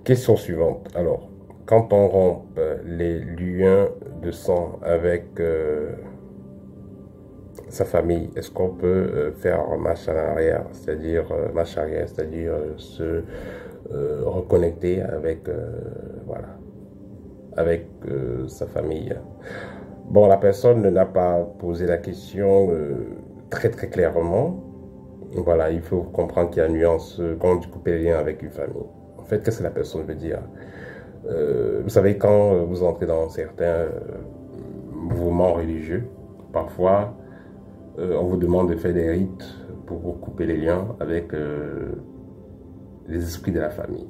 Question suivante. Alors, quand on rompt les liens de sang avec sa famille, est-ce qu'on peut faire marche en arrière, c'est-à-dire marche arrière, c'est-à-dire se reconnecter avec voilà, avec sa famille? Bon, la personne ne n'a pas posé la question très très clairement. Voilà, il faut comprendre qu'il y a une nuance quand on dit couper les liens avec une famille. En fait, qu'est-ce que la personne veut dire? Vous savez, quand vous entrez dans certains mouvements religieux, parfois on vous demande de faire des rites pour vous couper les liens avec les esprits de la famille.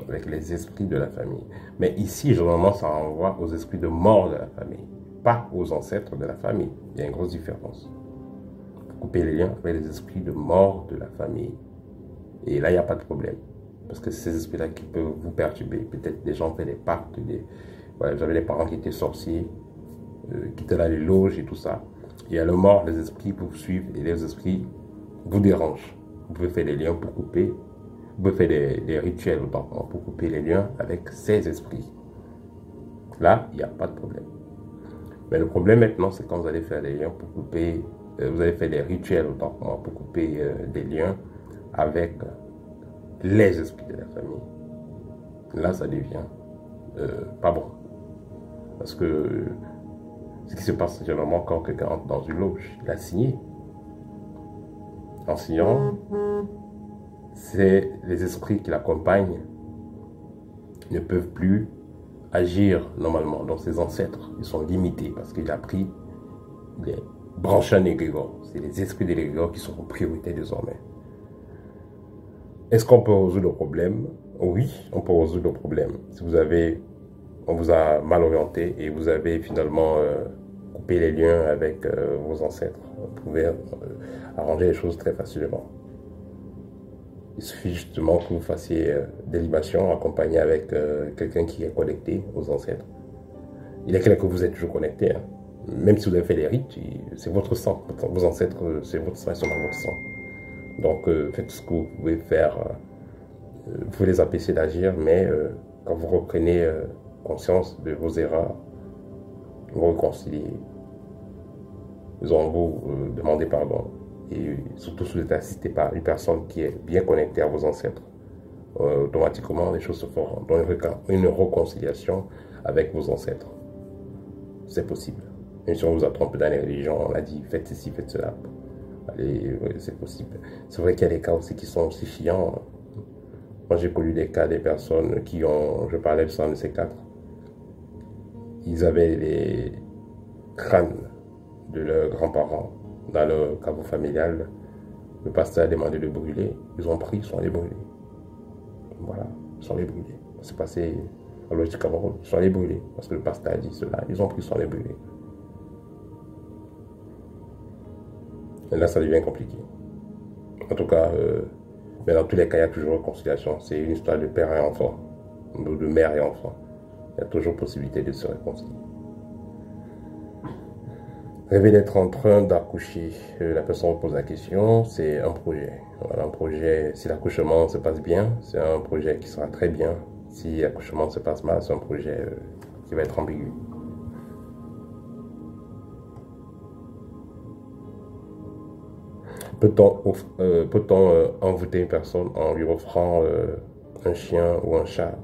Avec les esprits de la famille. Mais ici, généralement, ça renvoie aux esprits de mort de la famille, pas aux ancêtres de la famille. Il y a une grosse différence. Couper les liens avec les esprits de mort de la famille. Et là, il n'y a pas de problème. Parce que c'est ces esprits-là qui peuvent vous perturber. Peut-être des gens ont fait des pactes. Voilà, vous avez des parents qui étaient sorciers, qui étaient dans les loges et tout ça. Il y a le mort, les esprits pour vous suivre et les esprits vous dérangent. Vous pouvez faire des liens pour couper. Vous pouvez faire des rituels pour couper les liens avec ces esprits. Là, il n'y a pas de problème. Mais le problème maintenant, c'est quand vous allez faire des liens pour couper, vous allez faire des rituels pour couper des liens avec les esprits de la famille. Là, ça devient pas bon. Parce que ce qui se passe généralement quand quelqu'un entre dans une loge, il a signé. En signant, c'est les esprits qui l'accompagnent ne peuvent plus agir normalement. Donc ses ancêtres, ils sont limités parce qu'il a pris les branches en égrégore. C'est les esprits de l'égrégore qui sont en priorité désormais. Est-ce qu'on peut résoudre le problème? Oui, on peut résoudre le problème. Si on vous a mal orienté et vous avez finalement coupé les liens avec vos ancêtres, vous pouvez arranger les choses très facilement. Il suffit justement que vous fassiez des libations accompagnées avec quelqu'un qui est connecté aux ancêtres. Il est clair que vous êtes toujours connecté, hein. Même si vous avez fait des rites, c'est votre sang. Vos ancêtres, c'est votre sang, ils sont dans votre sang. Donc faites ce que vous pouvez faire. Vous pouvez les empêcher d'agir, mais quand vous reprenez conscience de vos erreurs, vous réconciliez. Ils vont vous demander pardon. Et surtout si vous êtes assisté par une personne qui est bien connectée à vos ancêtres, automatiquement les choses se feront. Donc une réconciliation avec vos ancêtres. C'est possible. Même si on vous a trompé dans les religions, on a dit faites ceci, faites cela. Allez, oui, c'est possible. C'est vrai qu'il y a des cas aussi qui sont aussi chiants. Moi j'ai connu des cas des personnes qui ont, je parlais de ça, un de ces quatre, ils avaient les crânes de leurs grands-parents dans leur caveau familial. Le pasteur a demandé de brûler. Ils ont pris, ils sont allés brûler. Voilà, ils sont allés brûler. C'est passé à l'ouest du Cameroun. Ils sont allés brûler parce que le pasteur a dit cela. Ils ont pris, ils sont allés brûler. Et là, ça devient compliqué. En tout cas, mais dans tous les cas, il y a toujours réconciliation. C'est une histoire de père et enfant, de mère et enfant. Il y a toujours possibilité de se réconcilier. Rêver d'être en train d'accoucher, la personne pose la question, c'est un projet. Voilà, un projet, si l'accouchement se passe bien, c'est un projet qui sera très bien. Si l'accouchement se passe mal, c'est un projet qui va être ambigu. Peut-on envoûter une personne en lui offrant un chien ou un chat?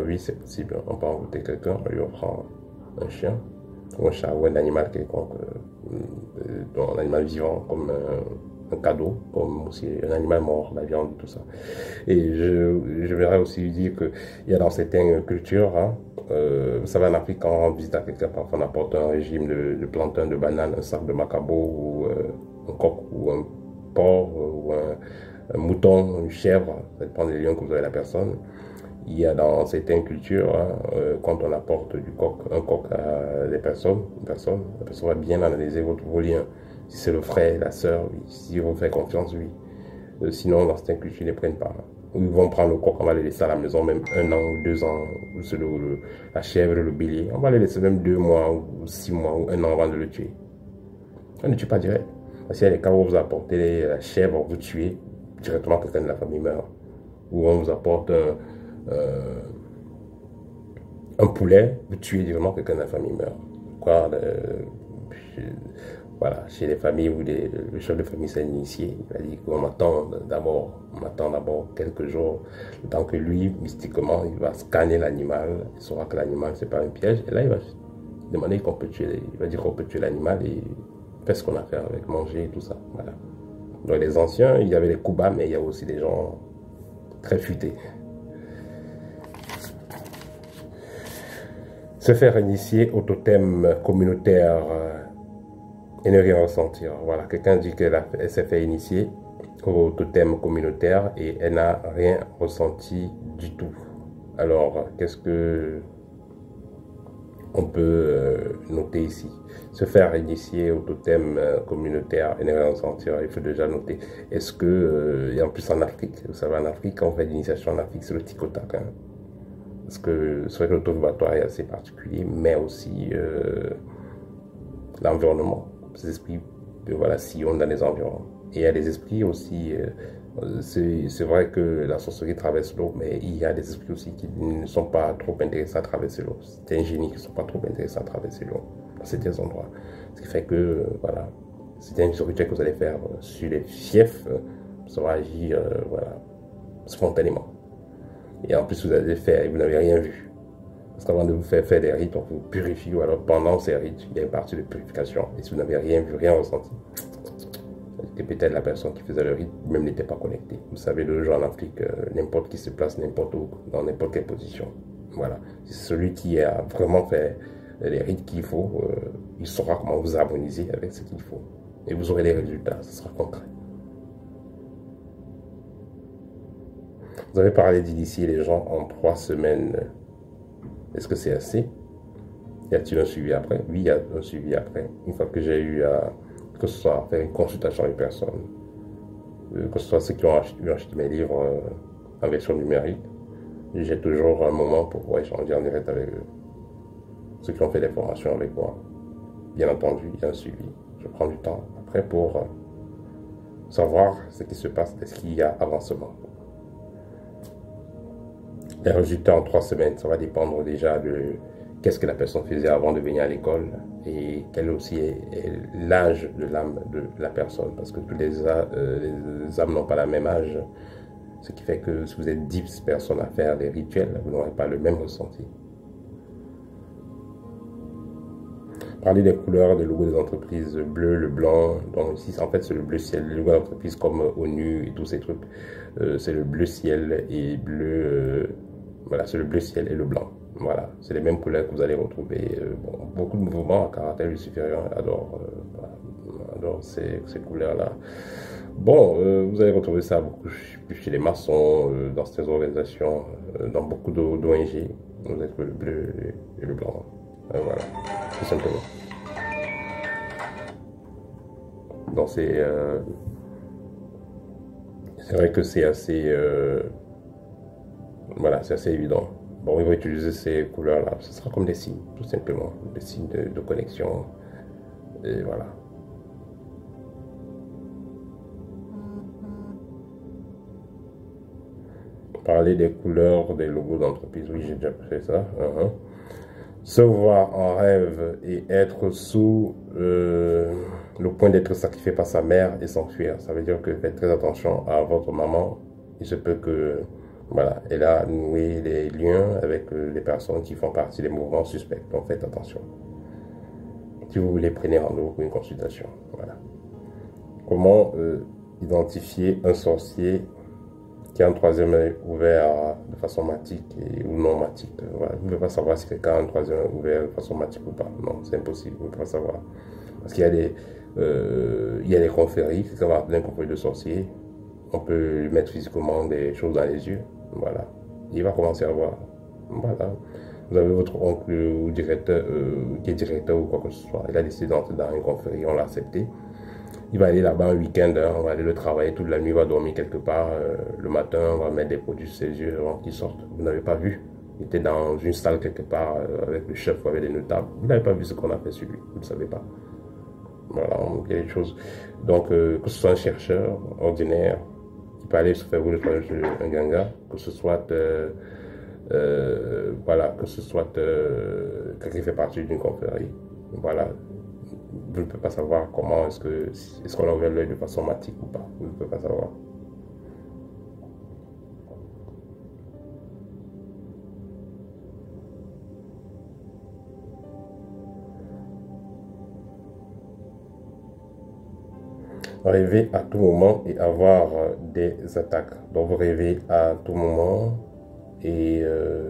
Oui, c'est possible. On peut envoûter quelqu'un en lui offrant un chien ou un chat ou un animal quelconque, un animal vivant comme un cadeau, comme aussi un animal mort, la viande, tout ça. Et je verrais aussi lui dire qu'il y a dans certaines cultures, hein, vous savez, en Afrique, quand on rend visite à quelqu'un, parfois on apporte un régime de plantain, de banane, un sac de macabo, ou un coq, ou un porc, ou un mouton, une chèvre, ça dépend des liens que vous avez la personne. Il y a dans certaines cultures, hein, quand on apporte un coq à des personnes, la personne va bien analyser vos liens. Si c'est le frère, la sœur, oui. Si vous faites confiance, oui. Sinon, dans certaines cultures, ils ne les prennent pas. Ou ils vont prendre le coq, on va les laisser à la maison, même 1 an ou 2 ans. La chèvre, le bélier, on va les laisser même 2 mois, ou 6 mois, ou 1 an avant de le tuer. On ne tue pas direct. Parce qu'il y a des cas où vous apportez la chèvre, vous tuez, directement quelqu'un de la famille meurt. où on vous apporte un poulet, vous tuez directement quelqu'un de la famille meurt. Quoi, voilà, chez les familles où le chef de famille s'est initié, il a dit qu'on on attend d'abord quelques jours, le temps que lui, mystiquement, il va scanner l'animal, il saura que l'animal, c'est pas un piège, et là, il va demander qu'on peut tuer, il va dire qu'on peut tuer l'animal et faire ce qu'on a à faire avec, manger et tout ça, voilà. Dans les anciens, il y avait les Kuba, mais il y a aussi des gens très futés. Se faire initier au totem communautaire et ne rien ressentir. Voilà, quelqu'un dit qu'elle s'est fait initier au totem communautaire et elle n'a rien ressenti du tout. Alors, qu'est-ce que on peut noter ici? Se faire initier au totem communautaire et ne rien ressentir, il faut déjà noter. Est-ce que, et en plus en Afrique, vous savez, en Afrique, quand on fait l'initiation en Afrique, c'est le tic-au-tac. Hein. Parce que c'est vrai que l'auto-vibratoire est assez particulier, mais aussi l'environnement. Ces esprits voilà, sillonnent dans les environs. Et il y a des esprits aussi, c'est vrai que la sorcellerie traverse l'eau, mais il y a des esprits aussi qui ne sont pas trop intéressés à traverser l'eau. C'est un génie qui ne sont pas trop intéressés à traverser l'eau dans certains endroits. Ce qui fait que, voilà, c'est un rituel que vous allez faire sur les fiefs, ça va agir, voilà, spontanément. Et en plus, vous allez le faire et vous n'avez rien vu. Parce qu'avant de vous faire des rites, on vous purifie, ou alors pendant ces rites, il y a une partie de purification. Et si vous n'avez rien vu, rien ressenti, et peut-être la personne qui faisait le rite même n'était pas connectée. Vous savez, le jour en Afrique, n'importe qui se place n'importe où, dans n'importe quelle position. Voilà. C'est celui qui a vraiment fait les rites qu'il faut, il saura comment vous harmoniser avec ce qu'il faut. Et vous aurez les résultats, ce sera concret. Vous avez parlé d'initier les gens en 3 semaines. Est-ce que c'est assez? Y a-t-il un suivi après? Oui, il y a un suivi après. Une fois que j'ai eu que ce soit faire une consultation avec personne, que ce soit ceux qui ont acheté mes livres en version numérique, j'ai toujours un moment pour pouvoir échanger en direct avec eux. Ceux qui ont fait des formations avec moi. Bien entendu, il y a un suivi. Je prends du temps après pour savoir ce qui se passe. Est-ce qu'il y a avancement? Les résultats en 3 semaines, ça va dépendre déjà de qu'est-ce que la personne faisait avant de venir à l'école et quel aussi est l'âge de l'âme de la personne. Parce que tous les âmes n'ont pas le même âge. Ce qui fait que si vous êtes 10 personnes à faire des rituels, vous n'aurez pas le même ressenti. Parler des couleurs, des logos des entreprises, le bleu, le blanc. Donc ici, en fait, c'est le bleu ciel. Les logos d'entreprise comme ONU et tous ces trucs, c'est le bleu ciel et bleu. Voilà, c'est le bleu ciel et le blanc. Voilà, c'est les mêmes couleurs que vous allez retrouver. Bon, beaucoup de mouvements à caractère luciférien adorent ces couleurs-là. Bon, vous allez retrouver ça beaucoup plus chez les maçons, dans ces organisations, dans beaucoup d'ONG. Vous avez le bleu et le blanc. Voilà, tout simplement. Donc c'est vrai que c'est assez voilà, c'est assez évident. Bon, ils vont utiliser ces couleurs-là. Ce sera comme des signes, tout simplement, des signes de connexion. Et voilà. Parler des couleurs des logos d'entreprise. Oui, j'ai déjà fait ça. Se voir en rêve et être sous le point d'être sacrifié par sa mère et s'enfuir. Ça veut dire que faites très attention à votre maman. Il se peut que, voilà, elle a noué les liens avec les personnes qui font partie des mouvements suspects. Donc faites attention. Si vous voulez, prenez rendez-vous pour une consultation. Voilà. Comment identifier un sorcier qui a un troisième œil ouvert de façon matique ou non matique. Voilà. Vous ne pouvez pas savoir si quelqu'un a un troisième œil ouvert de façon matique ou pas. Non, c'est impossible, vous ne pouvez pas savoir. Parce qu'il y a des confréries, c'est comme un confrérie de sorciers. On peut lui mettre physiquement des choses dans les yeux. Voilà. Il va commencer à voir. Voilà. Vous avez votre oncle ou directeur, qui est directeur ou quoi que ce soit. Il a décidé d'entrer dans une confrérie, on l'a accepté. Il va aller là-bas un week-end, hein, on va aller le travailler toute la nuit, il va dormir quelque part. Le matin, on va mettre des produits sur ses yeux avant qu'il sorte. Vous n'avez pas vu. Il était dans une salle quelque part avec le chef ou avec des notables. Vous n'avez pas vu ce qu'on a fait sur lui. Vous ne savez pas. Voilà, il y a des choses. Donc, que ce soit un chercheur ordinaire, qui peut aller se faire rouler par un ganga, que ce soit voilà, que ce soit quelqu'un qui fait partie d'une confrérie. Voilà, vous ne pouvez pas savoir comment est-ce qu'on a ouvert l'œil de façon matique ou pas. Vous ne pouvez pas savoir. Rêver à tout moment et avoir des attaques. Donc vous rêvez à tout moment et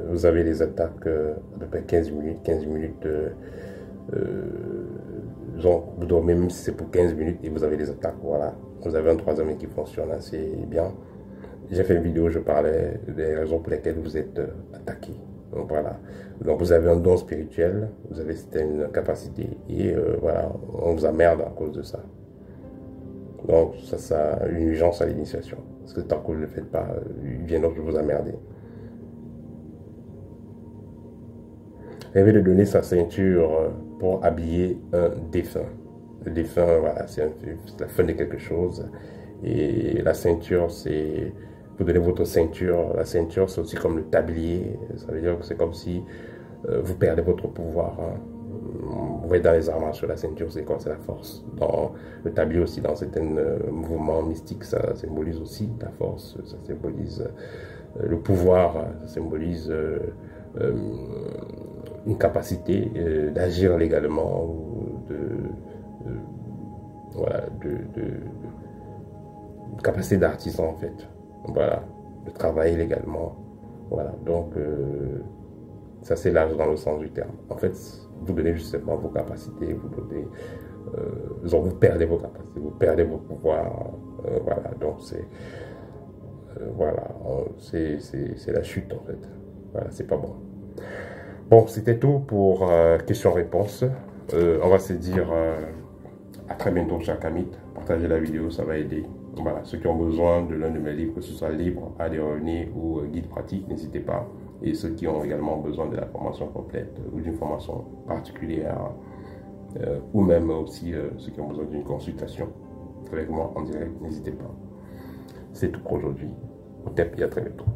vous avez des attaques à peu près 15 minutes. 15 minutes, donc vous dormez même si c'est pour 15 minutes et vous avez des attaques. Voilà, vous avez un troisième œil qui fonctionne assez bien. J'ai fait une vidéo où je parlais des raisons pour lesquelles vous êtes attaqué. Donc voilà, donc vous avez un don spirituel, vous avez certaines capacités et voilà, on vous emmerde à cause de ça. Donc, ça a une urgence à l'initiation. Parce que tant que vous ne le faites pas, il vient d'autres vous emmerder. Rêver de donner sa ceinture pour habiller un défunt. Le défunt, voilà, c'est la fin de quelque chose. Et la ceinture, c'est... Vous donnez votre ceinture. La ceinture, c'est aussi comme le tablier. Ça veut dire que c'est comme si vous perdez votre pouvoir. Hein. Vous voyez dans les arts martiaux, la ceinture, c'est quoi? C'est la force. Dans le tablier aussi, dans certains mouvements mystiques, ça symbolise aussi la force, ça symbolise le pouvoir, ça symbolise une capacité d'agir légalement, ou voilà, une capacité d'artisan en fait. Voilà, de travailler légalement. Voilà, donc ça c'est large dans le sens du terme. En fait, vous donnez justement vos capacités, vous donnez, vous perdez vos capacités, vous perdez vos pouvoirs, voilà, donc c'est, voilà, c'est la chute en fait, voilà, c'est pas bon. Bon, c'était tout pour questions-réponses. On va se dire à très bientôt, chers amis. Partagez la vidéo, ça va aider. Voilà, ceux qui ont besoin de l'un de mes livres, que ce soit livre à des revenus ou guide pratique, n'hésitez pas. Et ceux qui ont également besoin de la formation complète ou d'une formation particulière, ou même aussi ceux qui ont besoin d'une consultation avec moi en direct, n'hésitez pas. C'est tout pour aujourd'hui. Au TEP et à très bientôt.